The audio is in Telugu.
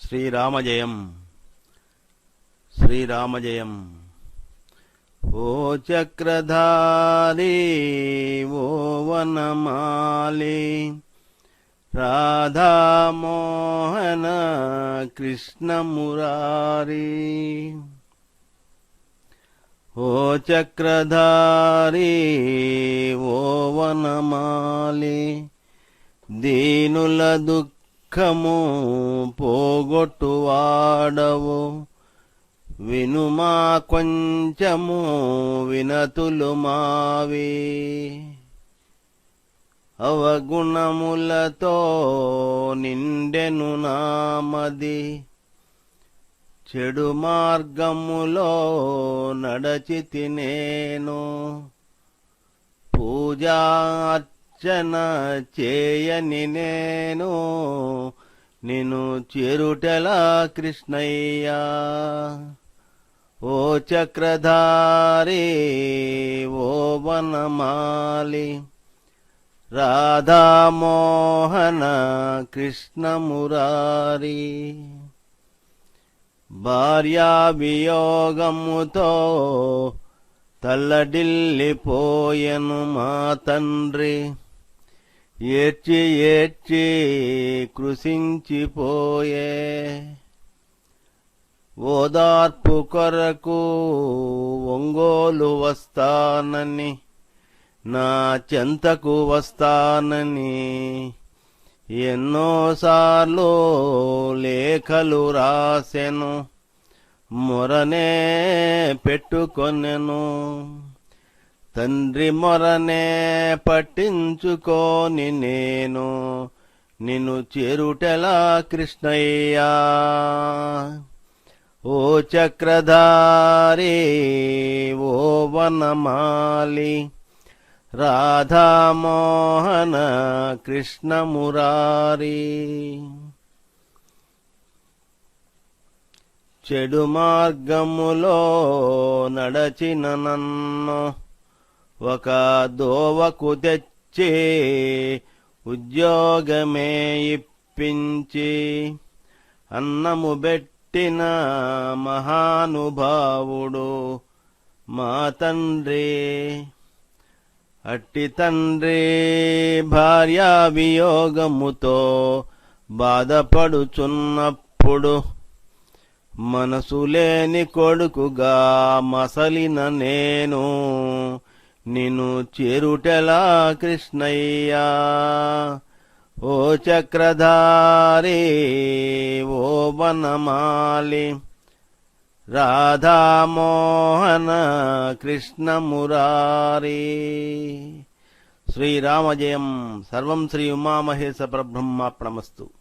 శ్రీరామజయం శ్రీరామజయం. ఓ చక్రధారి ఓ వనమాలి రాధామోహన కృష్ణ మురారి. ఓ చక్రధారి ఓ వనమాలి దీనుల దుఃఖము పోగొట్టువాడవు వినుమా కొంచెము వినతులు మావి. అవగుణములతో నిండెను నామది చెడు మార్గములో నడచితి నేను. పూజా అర్చన చేయని నేను నిన్ను చేరుటలా కృష్ణయ్యా. ఓ చక్రధారి ఓ వనమాలి రాధామోహన కృష్ణ మురారి. భార్యా వియోగముతో తల్లడిల్లిపోయెను మా తండ్రి ఏడ్చి ఏడ్చి కృశించిపోయే. ఓదార్పు కొరకు ఒంగోలు వస్తానని నా చెంతకు వస్తానని ఎన్నోసార్లు లేఖలు రాసెను మొరనే పెట్టుకొనెను. తండ్రి మొరనే పట్టించుకోని నేను నిన్ను చేరుటలా కృష్ణయ్యా. ఓ చక్రధారి ఓ వనమాలి రాధామోహన కృష్ణ మురారి. చెడు మార్గములో నడచిన నన్ను ఒక దోవకు తెచ్చి ఉద్యోగమే ఇప్పించి అన్నము పెట్టిన మహానుభావుడు మా తండ్రి. అట్టి తండ్రి భార్యా వియోగముతో బాధపడుచున్నప్పుడు మనసు లేని కొడుకుగా మసలిన నేను నిన్ను చేరుటలా కృష్ణయ్యా. ఓ చక్రధారి ఓ వనమాలి రాధామోహన కృష్ణ మురారి. శ్రీరామజయం. సర్వం శ్రీ ఉమామహేశ పరబ్రహ్మార్పణమస్తు.